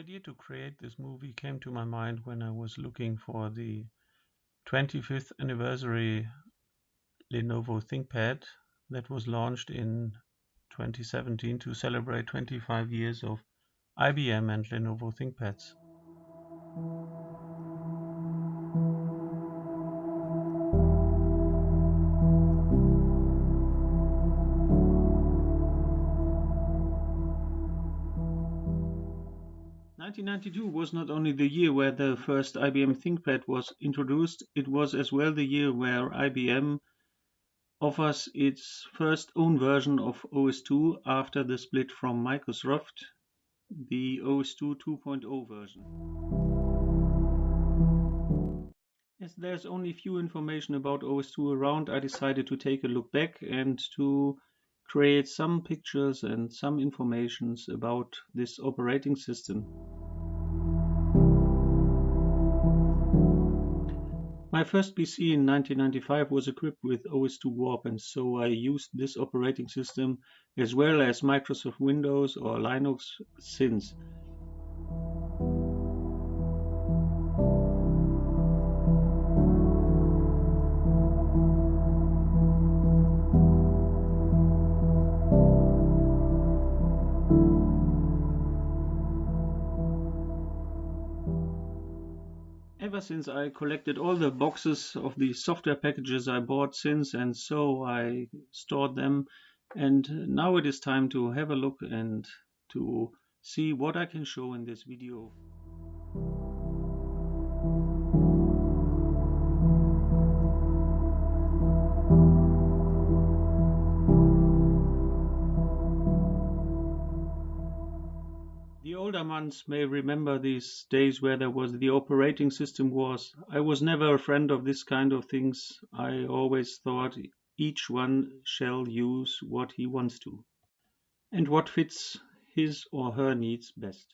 idea to create this movie came to my mind when I was looking for the 25th anniversary Lenovo ThinkPad that was launched in 2017 to celebrate 25 years of IBM and Lenovo ThinkPads. (1992) was not only the year where the first IBM ThinkPad was introduced, it was as well the year where IBM offers its first own version of OS/2 after the split from Microsoft, the OS/2 2.0 version. As there's only few information about OS/2 around, I decided to take a look back and to create some pictures and some informations about this operating system. My first PC in 1995 was equipped with OS/2 Warp, and so I used this operating system as well as Microsoft Windows or Linux since. Ever since I collected all the boxes of the software packages I bought since, and so I stored them, and now it is time to have a look and to see what I can show in this video. The older ones may remember these days where there was the operating system wars. I was never a friend of this kind of things. I always thought each one shall use what he wants to and what fits his or her needs best.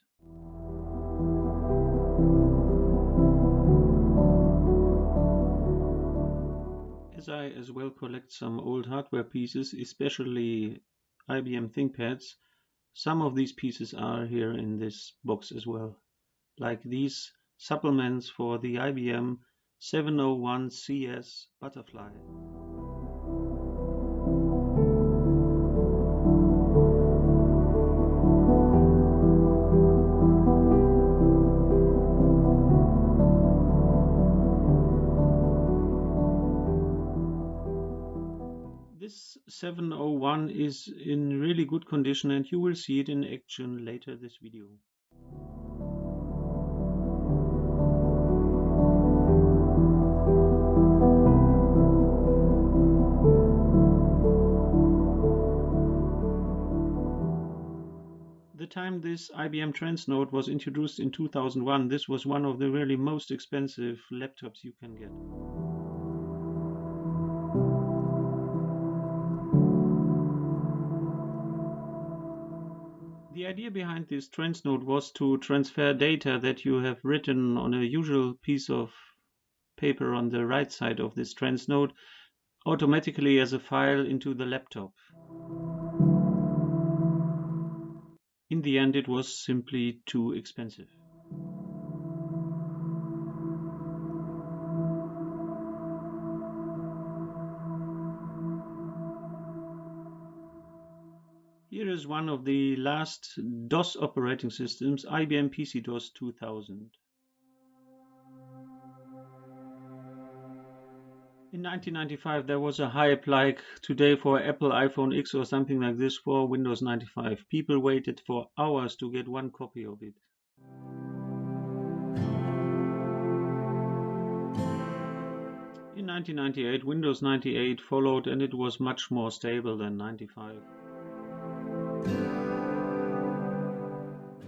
As I as well collect some old hardware pieces, especially IBM ThinkPads, some of these pieces are here in this box as well, like these supplements for the IBM 701CS Butterfly. This 701 is in really good condition, and you will see it in action later this video. The time this IBM Transnode was introduced in 2001, this was one of the really most expensive laptops you can get. The idea behind this Transnode was to transfer data that you have written on a usual piece of paper on the right side of this Transnode automatically as a file into the laptop. In the end, it was simply too expensive. Here is one of the last DOS operating systems, IBM PC-DOS 2000. In 1995 there was a hype like today for Apple iPhone X or something like this for Windows 95. People waited for hours to get one copy of it. In 1998 Windows 98 followed, and it was much more stable than 95.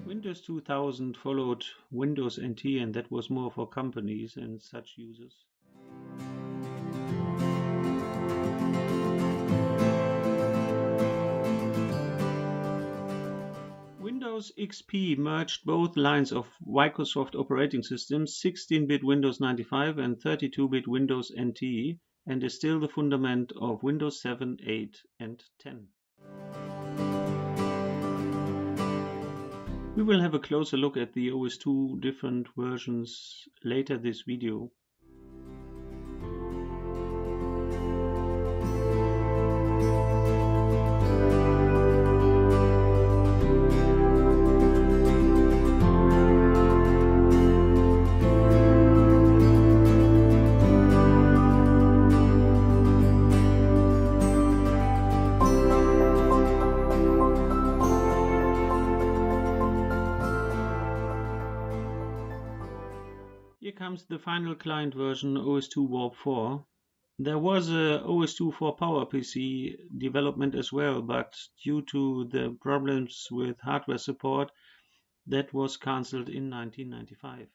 Windows 2000 followed Windows NT, and that was more for companies and such users. Windows XP merged both lines of Microsoft operating systems, 16-bit Windows 95 and 32-bit Windows NT, and is still the fundament of Windows 7, 8 and 10. We will have a closer look at the OS2 different versions later this video. Here comes the final client version, OS2 Warp 4. There was a OS2 for PowerPC development as well, but due to the problems with hardware support, that was cancelled in 1995.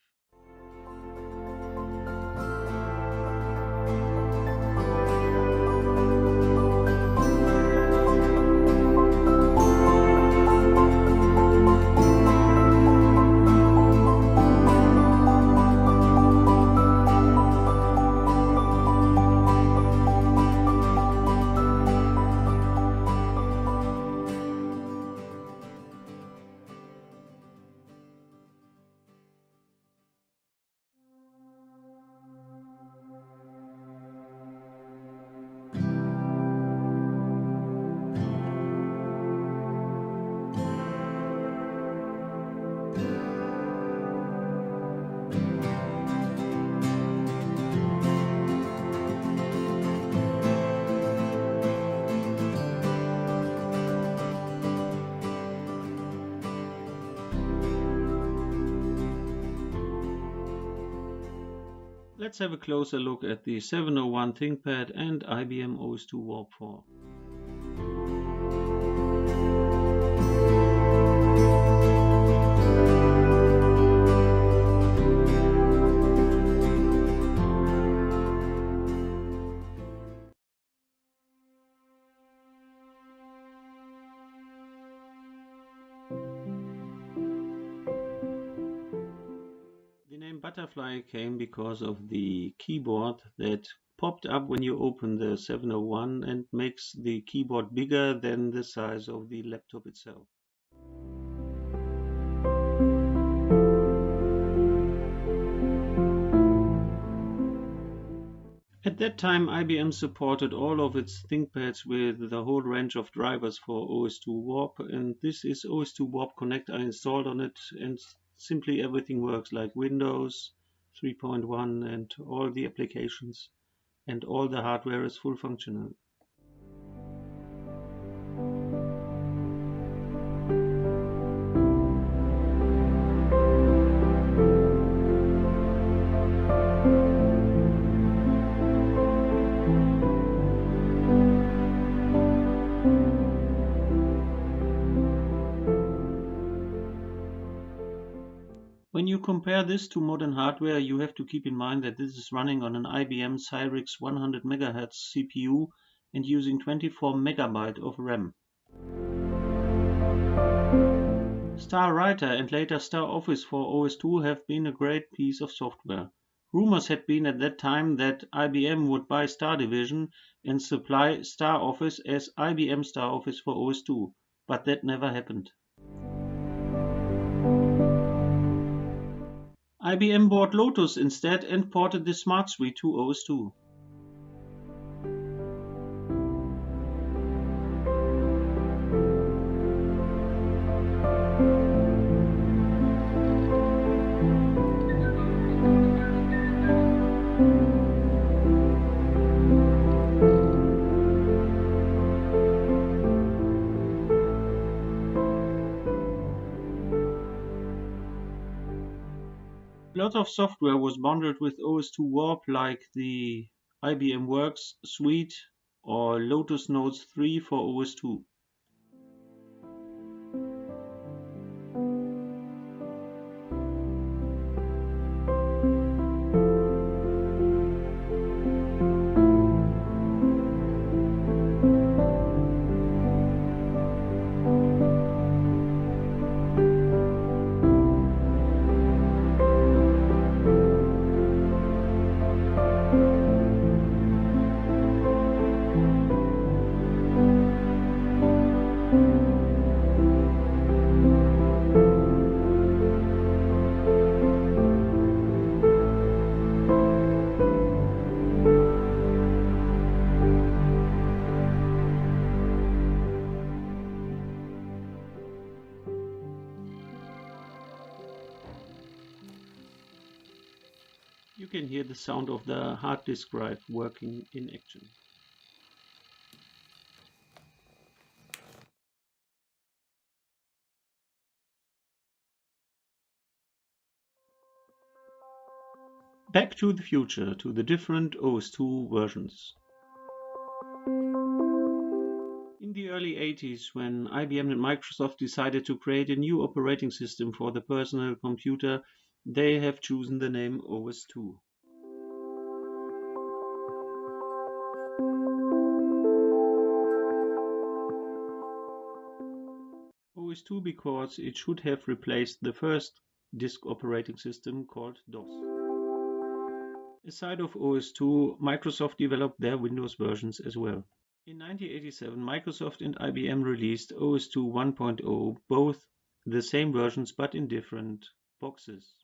Let's have a closer look at the 701 ThinkPad and IBM OS2 Warp 4. The name Butterfly came because of the keyboard that popped up when you open the 701 and makes the keyboard bigger than the size of the laptop itself. At that time, IBM supported all of its ThinkPads with the whole range of drivers for OS2 Warp, and this is OS2 Warp Connect I installed on it, and simply everything works like Windows 3.1 and all the applications, and all the hardware is full functional. When you compare this to modern hardware, you have to keep in mind that this is running on an IBM Cyrix 100 MHz CPU and using 24 MB of RAM. Star Writer and later Star Office for OS2 have been a great piece of software. Rumors had been at that time that IBM would buy Star Division and supply Star Office as IBM Star Office for OS2, but that never happened. IBM bought Lotus instead and ported the Smart Suite to OS2. A lot of software was bundled with OS2 Warp, like the IBM Works suite or Lotus Notes 3 for OS2. You can hear the sound of the hard disk drive working in action. Back to the future, to the different OS/2 versions. In the early 80s, when IBM and Microsoft decided to create a new operating system for the personal computer, they have chosen the name OS/2. OS/2 because it should have replaced the first disk operating system called DOS. Aside of OS/2, Microsoft developed their Windows versions as well. In 1987, Microsoft and IBM released OS/2 1.0, both the same versions but in different boxes.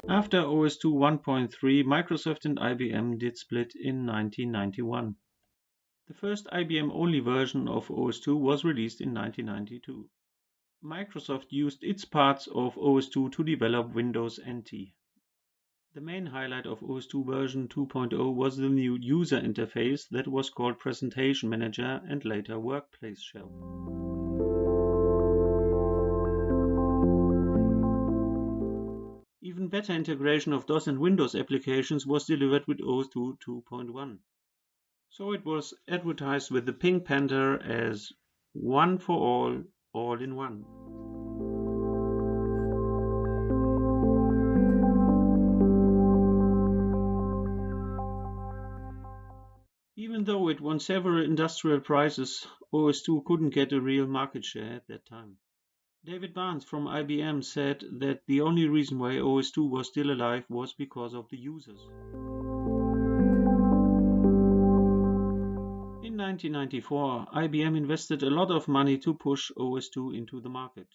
After OS/2 1.3, Microsoft and IBM did split in 1991. The first IBM-only version of OS/2 was released in 1992. Microsoft used its parts of OS/2 to develop Windows NT. The main highlight of OS/2 version 2.0 was the new user interface that was called Presentation Manager and later Workplace Shell. Even better integration of DOS and Windows applications was delivered with OS/2 2.1. So it was advertised with the Pink Panther as one for all in one. Even though it won several industrial prizes, OS/2 couldn't get a real market share at that time. David Barnes from IBM said that the only reason why OS/2 was still alive was because of the users. In 1994, IBM invested a lot of money to push OS/2 into the market.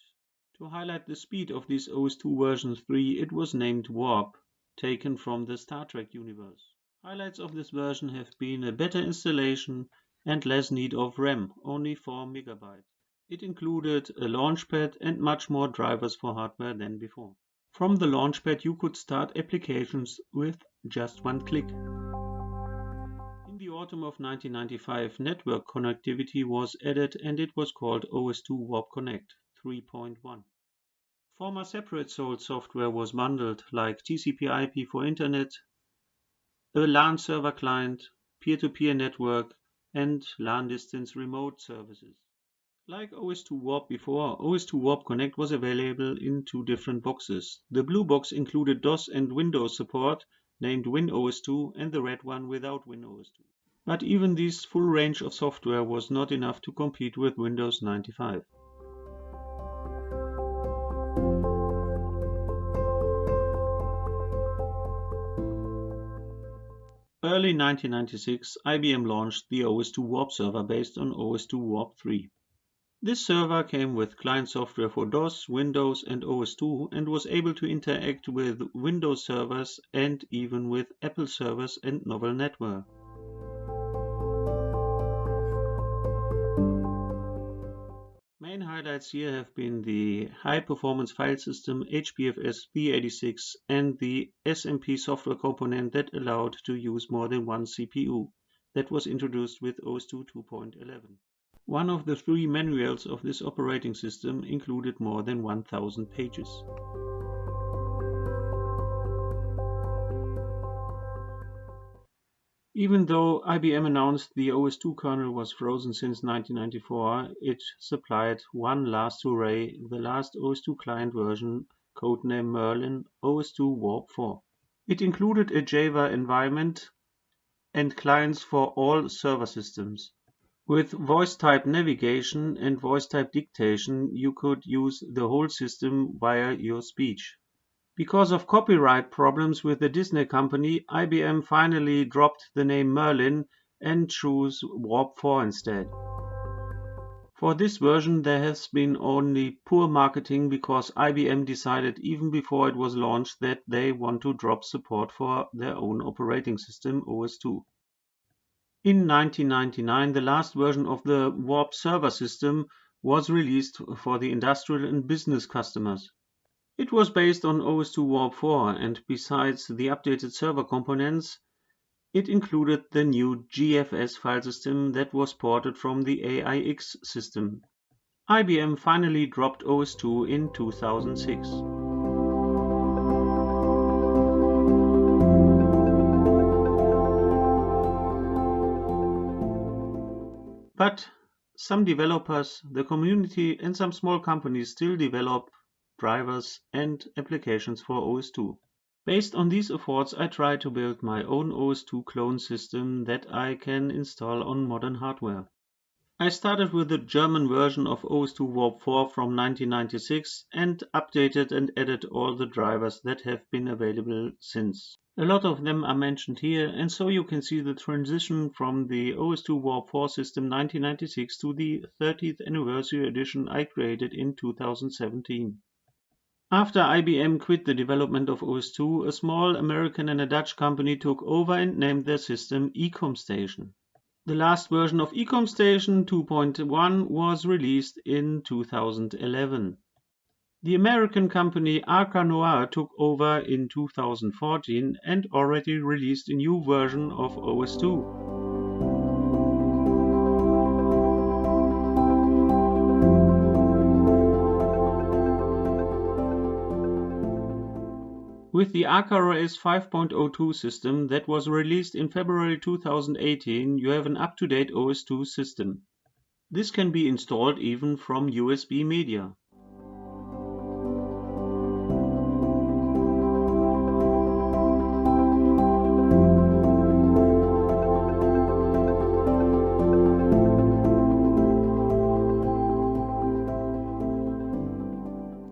To highlight the speed of this OS/2 version 3, it was named Warp, taken from the Star Trek universe. Highlights of this version have been a better installation and less need of RAM, only 4 MB. It included a launchpad and much more drivers for hardware than before. From the launchpad you could start applications with just one click. In the autumn of 1995, network connectivity was added and it was called OS/2 Warp Connect 3.1. Former separate sold software was bundled, like TCP/IP for Internet, a LAN server client, peer-to-peer network, and LAN distance remote services. Like OS/2 Warp before, OS/2 Warp Connect was available in 2 different boxes. The blue box included DOS and Windows support, named WinOS2, and the red one without WinOS2. But even this full range of software was not enough to compete with Windows 95. Early 1996, IBM launched the OS/2 Warp server based on OS/2 Warp 3. This server came with client software for DOS, Windows, and OS/2 and was able to interact with Windows servers and even with Apple servers and Novel Network. Main highlights here have been the high-performance file system HPFS 386 and the SMP software component that allowed to use more than one CPU that was introduced with OS/2 2.11. One of the 3 manuals of this operating system included more than 1,000 pages. Even though IBM announced the OS/2 kernel was frozen since 1994, it supplied one last hooray, the last OS/2 client version, codenamed Merlin, OS/2 Warp 4. It included a Java environment and clients for all server systems. With voice-type navigation and voice-type dictation, you could use the whole system via your speech. Because of copyright problems with the Disney company, IBM finally dropped the name Merlin and chose Warp 4 instead. For this version there has been only poor marketing because IBM decided even before it was launched that they want to drop support for their own operating system, OS/2. In 1999, the last version of the Warp server system was released for the industrial and business customers. It was based on OS/2 Warp 4, and besides the updated server components, it included the new GFS file system that was ported from the AIX system. IBM finally dropped OS/2 in 2006. But some developers, the community, and some small companies still develop drivers and applications for OS/2. Based on these efforts, I tried to build my own OS/2 clone system that I can install on modern hardware. I started with the German version of OS/2 Warp 4 from 1996 and updated and added all the drivers that have been available since. A lot of them are mentioned here, and so you can see the transition from the OS/2 Warp 4 system 1996 to the 30th anniversary edition I created in 2017. After IBM quit the development of OS/2, a small American and a Dutch company took over and named their system EcomStation. The last version of EcomStation 2.1 was released in 2011. The American company Arca Noir took over in 2014 and already released a new version of OS/2. With the Arca OS 5.02 system that was released in February 2018, you have an up-to-date OS/2 system. This can be installed even from USB media.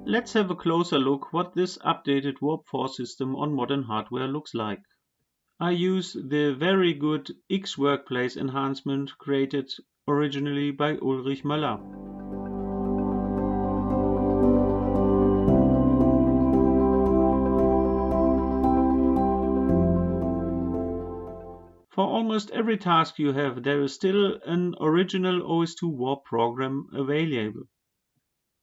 Let's have a closer look what this updated Warp 4 system on modern hardware looks like. I use the very good X Workplace enhancement created originally by Ulrich Möller. For almost every task you have, there is still an original OS/2 Warp program available.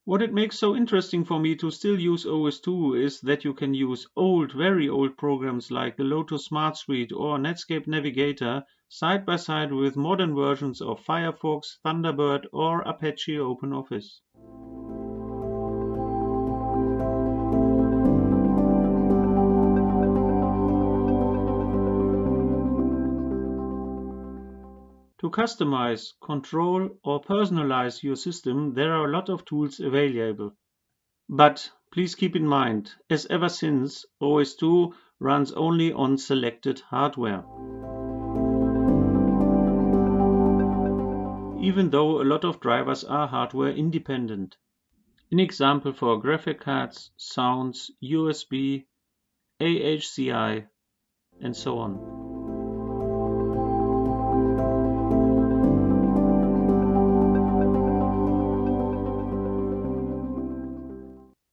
What it makes so interesting for me to still use OS/2 is that you can use old, very old programs like the Lotus Smart Suite or Netscape Navigator side by side with modern versions of Firefox, Thunderbird or Apache OpenOffice. To customize, control or personalize your system, there are a lot of tools available. But please keep in mind, as ever since, OS/2 runs only on selected hardware. Even though a lot of drivers are hardware independent. An example for graphic cards, sounds, USB, AHCI, and so on.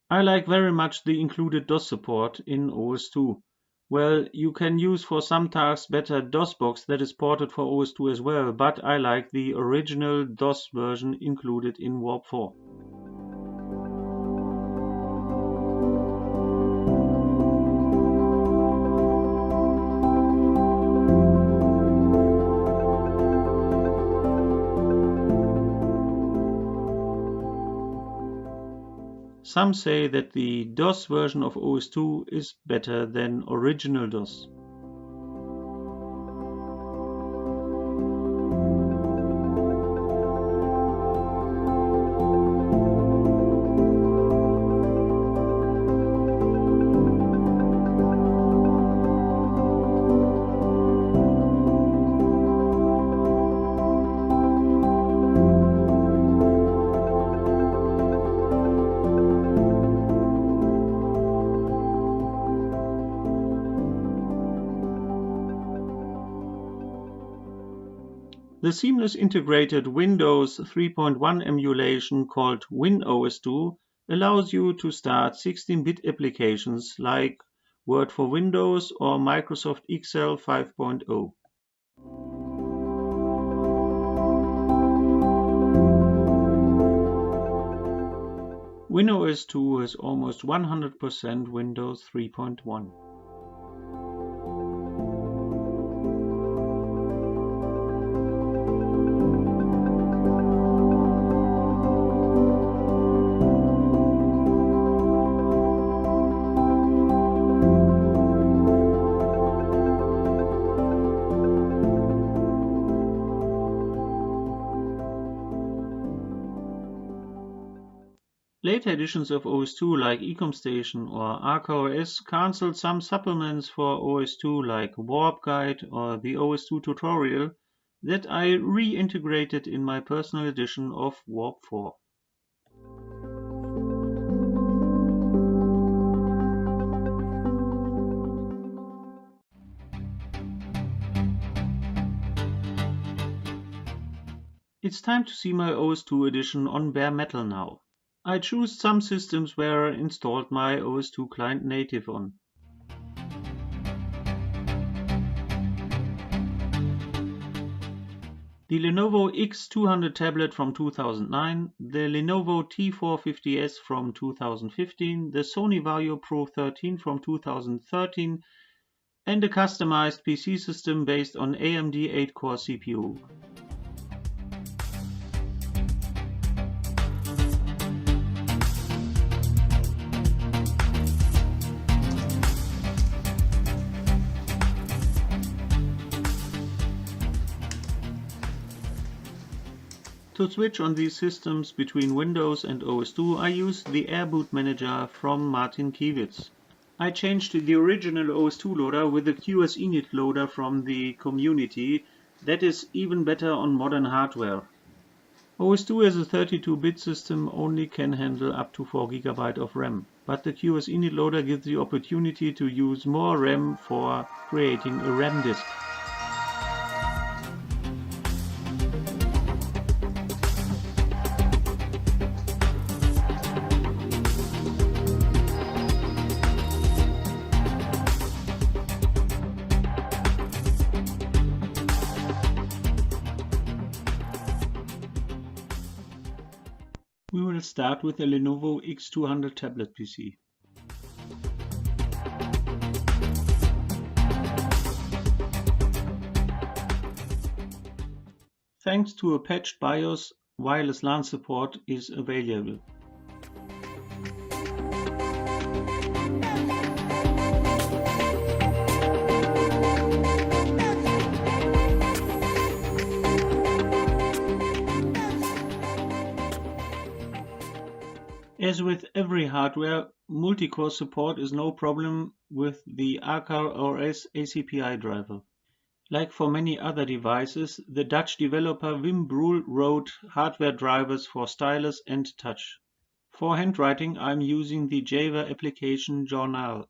I like very much the included DOS support in OS/2. Well, you can use for some tasks better DOSBox that is ported for OS/2 as well, but I like the original DOS version included in Warp 4. Some say that the DOS version of OS/2 is better than original DOS. The seamless integrated Windows 3.1 emulation called WinOS2 allows you to start 16-bit applications like Word for Windows or Microsoft Excel 5.0. WinOS 2 is almost 100% Windows 3.1. Later editions of OS2 like ecom-station or ArcOS cancelled some supplements for OS2 like Warp Guide or the OS2 tutorial that I reintegrated in my personal edition of Warp 4. It's time to see my OS2 edition on bare metal now. I choose some systems where I installed my OS2 client native on. The Lenovo X200 tablet from 2009, the Lenovo T450S from 2015, the Sony Vaio Pro 13 from 2013, and a customized PC system based on AMD 8-core CPU. To switch on these systems between Windows and OS2, I used the Air Boot Manager from Martin Kiewitz. I changed to the original OS2 loader with the QSInit loader from the community that is even better on modern hardware. OS2 as a 32-bit system only can handle up to 4 GB of RAM, but the QSInit loader gives the opportunity to use more RAM for creating a RAM disk. We will start with a Lenovo X200 tablet PC. Thanks to a patched BIOS, wireless LAN support is available. As with every hardware, multi-core support is no problem with the ArcOS ACPI driver. Like for many other devices, the Dutch developer Wim Broel wrote hardware drivers for stylus and touch. For handwriting, I'm using the Java application Journal.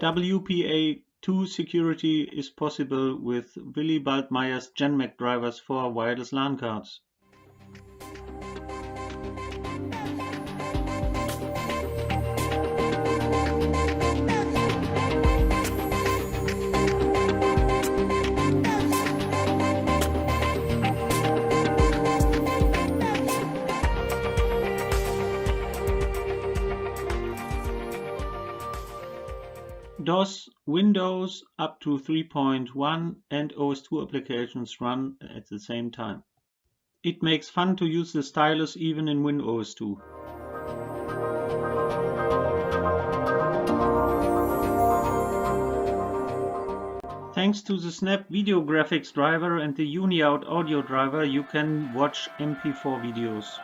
WPA2 security is possible with Willy Baldmeyer's GenMac drivers for wireless LAN cards. DOS, Windows up to 3.1 and OS2 applications run at the same time. It makes fun to use the stylus even in WinOS2. Thanks to the Snap Video Graphics driver and the UniOut audio driver, you can watch MP4 videos.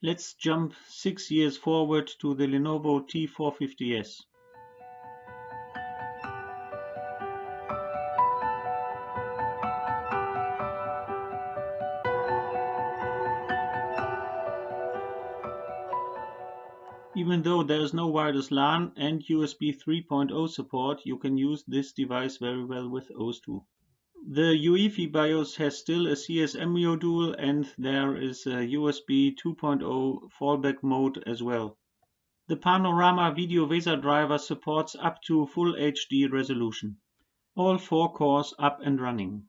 Let's jump 6 years forward to the Lenovo T450S. Even though there is no wireless LAN and USB 3.0 support, you can use this device very well with OS2. The UEFI BIOS has still a CSM module and there is a USB 2.0 fallback mode as well. The Panorama Video VESA driver supports up to Full HD resolution. All 4 cores up and running.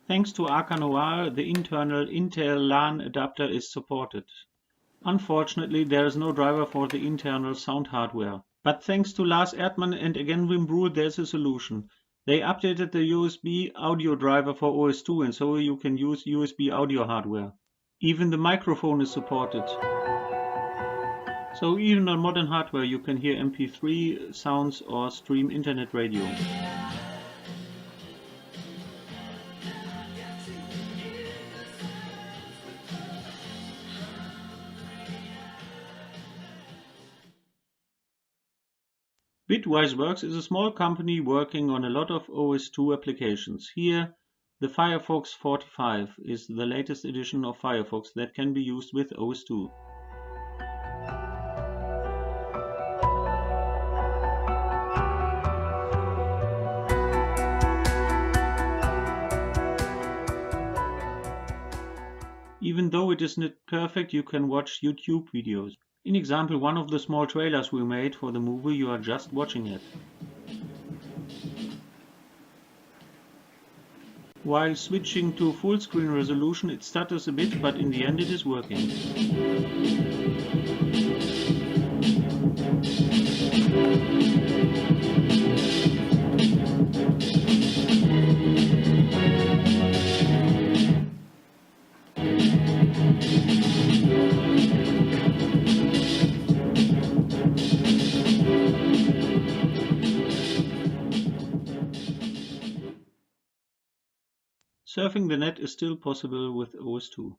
Thanks to Arcanoir, the internal Intel LAN adapter is supported. Unfortunately, there is no driver for the internal sound hardware. But thanks to Lars Erdmann and again Wim Brühl, there's a solution. They updated the USB audio driver for OS2 and so you can use USB audio hardware. Even the microphone is supported. So even on modern hardware you can hear MP3 sounds or stream internet radio. Bitwiseworks is a small company working on a lot of OS2 applications. Here, the Firefox 45 is the latest edition of Firefox that can be used with OS2. Even though it is not perfect, you can watch YouTube videos. In example, one of the small trailers we made for the movie, you are just watching it. While switching to full screen resolution it stutters a bit, but in the end it is working. Surfing the net is still possible with OS2.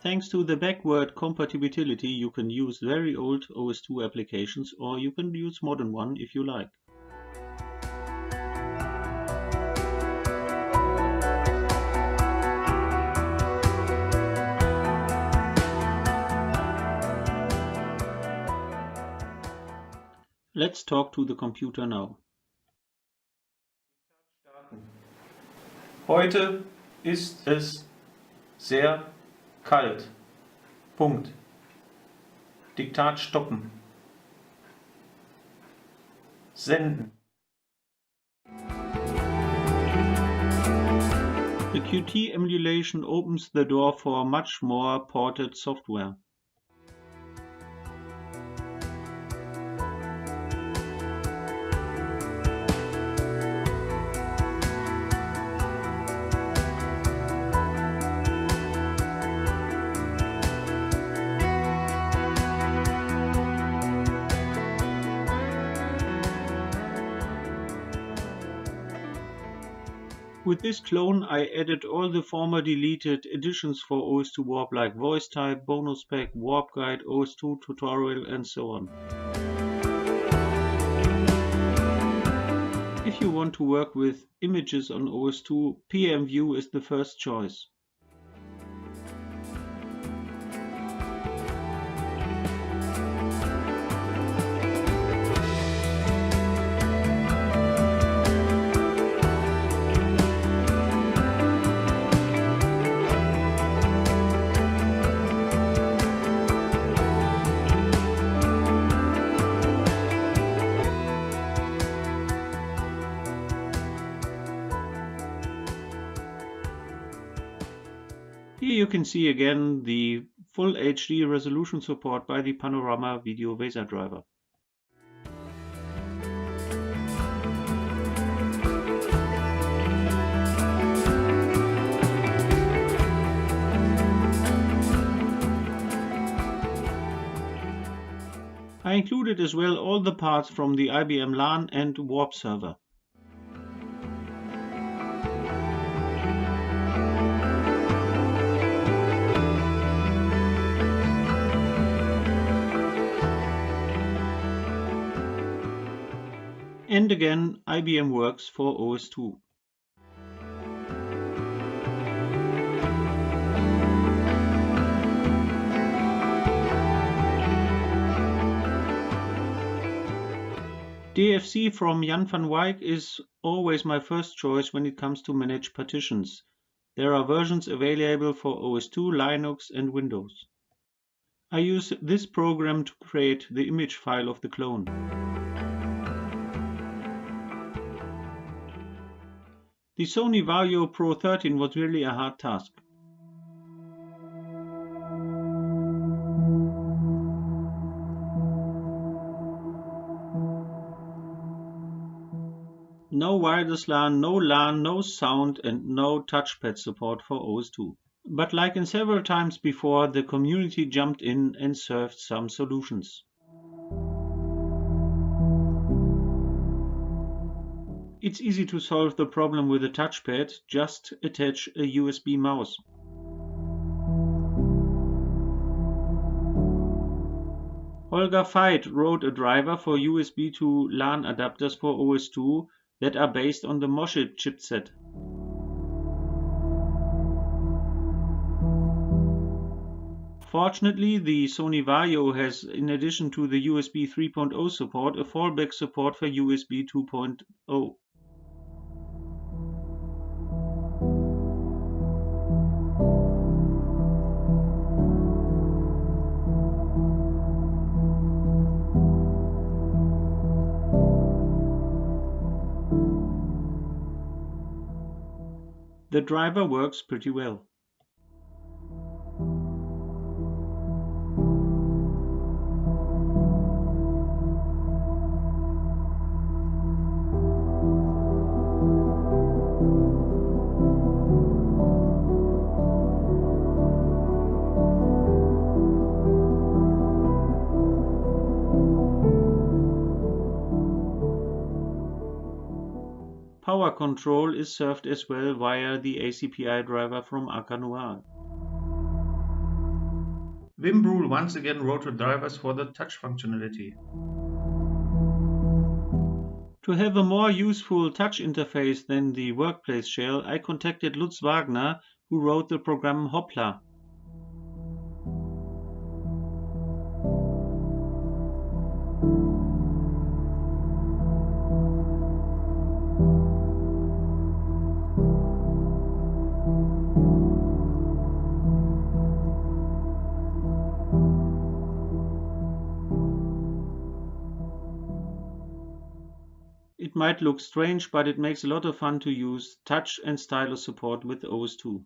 Thanks to the backward compatibility, you can use very old OS2 applications or you can use modern one if you like. Let's talk to the computer now. Heute ist es sehr kalt. Punkt. Diktat stoppen. Senden. The Qt emulation opens the door for much more ported software. With this clone I added all the former deleted editions for OS2 Warp like Voice Type, Bonus Pack, Warp Guide, OS2 Tutorial and so on. If you want to work with images on OS2, PMView is the first choice. Here you can see again the full HD resolution support by the Panorama Video Laser driver. I included as well all the parts from the IBM LAN and Warp server. And again, IBM works for OS2. DFC from Jan van Wyk is always my first choice when it comes to manage partitions. There are versions available for OS2, Linux and Windows. I use this program to create the image file of the clone. The Sony Vario Pro 13 was really a hard task. No wireless LAN, no sound and no touchpad support for OS2. But like in several times before, the community jumped in and served some solutions. It's easy to solve the problem with a touchpad, just attach a USB mouse. Holger Veit wrote a driver for USB to LAN adapters for OS2 that are based on the Moshit chipset. Fortunately, the Sony Vario has, in addition to the USB 3.0 support, a fallback support for USB 2.0. The driver works pretty well. Power control is served as well via the ACPI driver from Arcanoir. Wim Brule once again wrote the drivers for the touch functionality. To have a more useful touch interface than the workplace shell, I contacted Lutz Wagner, who wrote the program Hoppla. It might look strange, but it makes a lot of fun to use touch and stylus support with OS2.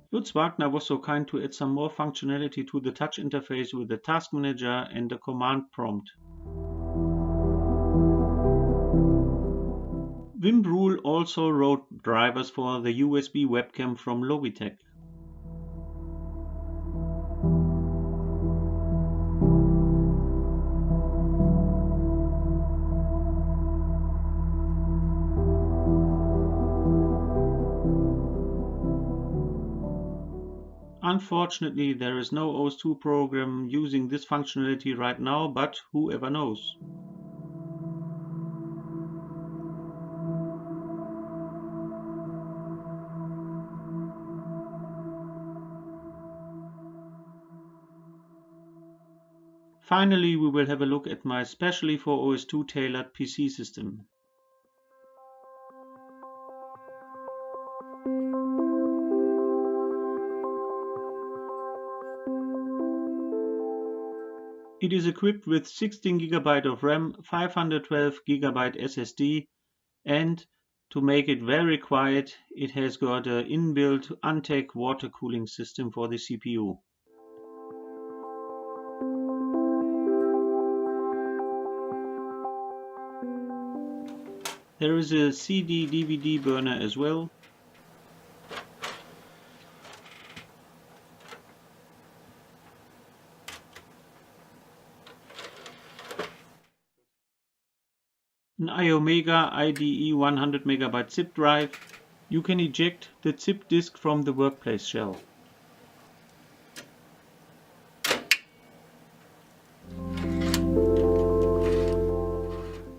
Lutz Wagner was so kind to add some more functionality to the touch interface with the task manager and the command prompt. Wim Brule also wrote drivers for the USB webcam from Logitech. Unfortunately, there is no OS2 program using this functionality right now, but whoever knows. Finally, we will have a look at my specially for OS2 tailored PC system. It is equipped with 16 GB of RAM, 512 GB SSD, and to make it very quiet, it has got an inbuilt ANTEC Watercooling system for the CPU. There is a CD/DVD burner as well. An iOmega IDE 100 MB zip drive. You can eject the zip disk from the workplace shell.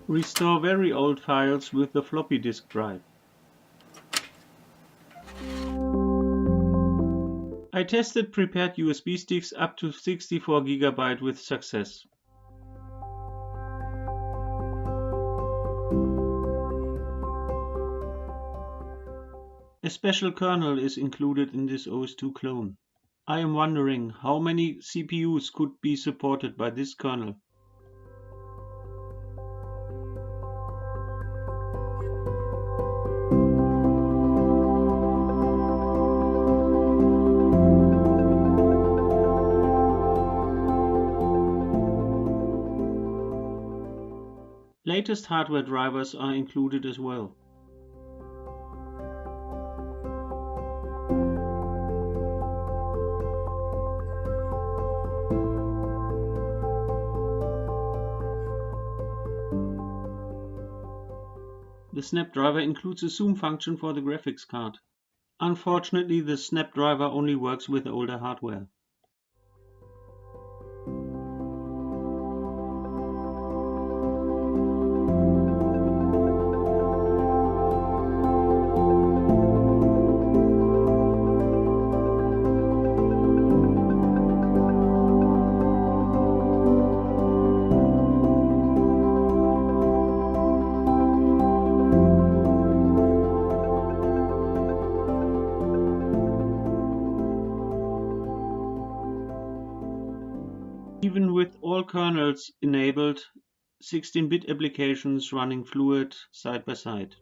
Restore very old files with the floppy disk drive. I tested prepared USB sticks up to 64 GB with success. A special kernel is included in this OS2 clone. I am wondering how many CPUs could be supported by this kernel. Latest hardware drivers are included as well. The snap driver includes a zoom function for the graphics card. Unfortunately, the snap driver only works with older hardware. Even with all kernels enabled, 16-bit applications running fluid side by side.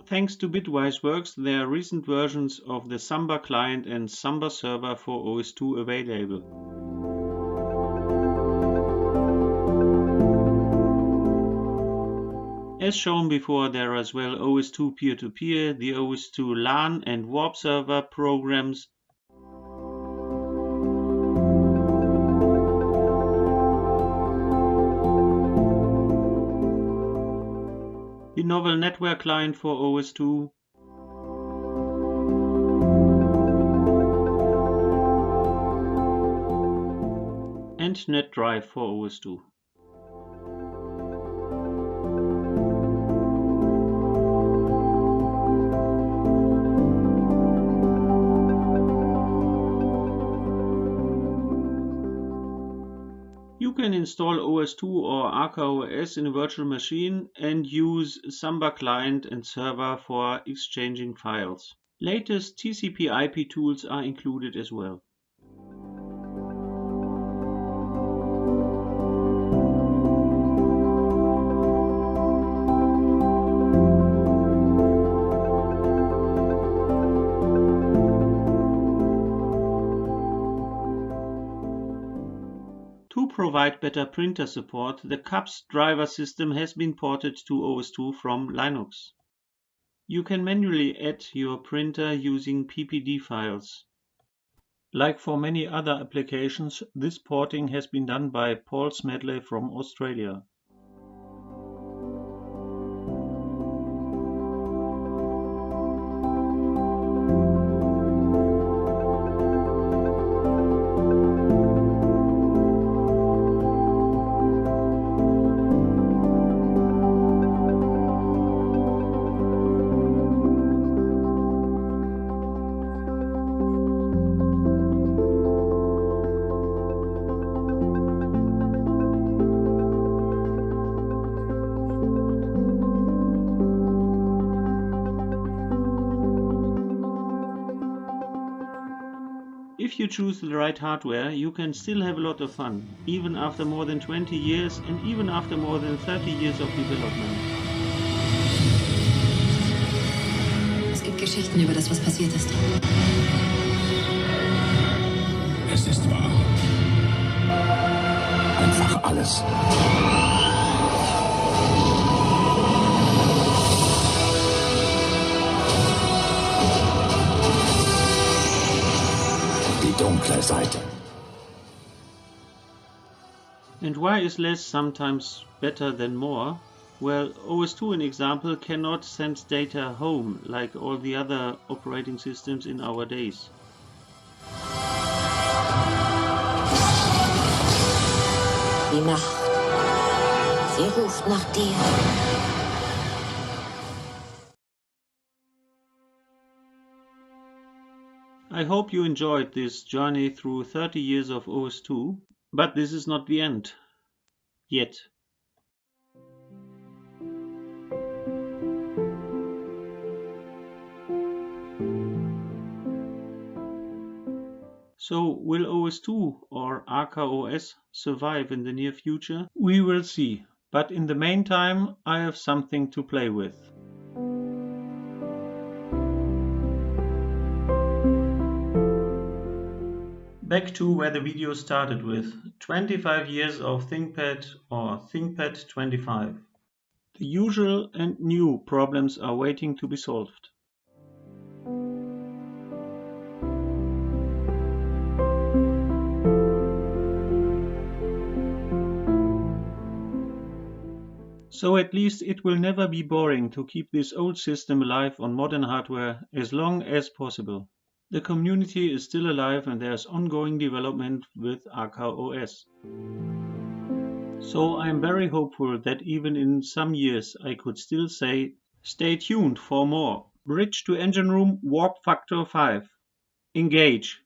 Thanks to Bitwise Works, there are recent versions of the Samba client and Samba server for OS2 available. As shown before, there are as well OS2 peer-to-peer, the OS2 LAN and Warp server programs, the novel NetWare client for OS2, and NetDrive for OS2. You can install OS2 or Arca OS in a virtual machine and use Samba client and server for exchanging files. Latest TCP/IP tools are included as well. To provide better printer support, the CUPS driver system has been ported to OS2 from Linux. You can manually add your printer using PPD files. Like for many other applications, this porting has been done by Paul Smedley from Australia. If you choose the right hardware, you can still have a lot of fun, even after more than 20 years and even after more than 30 years of development. Es gibt Geschichten über das, was passiert ist. Es ist wahr. Einfach alles. Die dunkle Seite. And why is less sometimes better than more? Well, OS2, an example, cannot send data home like all the other operating systems in our days. Die Nacht. Sie ruft nach dir. I hope you enjoyed this journey through 30 years of OS2, but this is not the end. Yet. So, will OS2 or Arca OS survive in the near future? We will see, but in the meantime I have something to play with. Back to where the video started with, 25 years of ThinkPad or ThinkPad 25. The usual and new problems are waiting to be solved. So at least it will never be boring to keep this old system alive on modern hardware as long as possible. The community is still alive and there's ongoing development with Arca OS. So I'm very hopeful that even in some years I could still say, stay tuned for more. Bridge to Engine Room Warp Factor 5. Engage.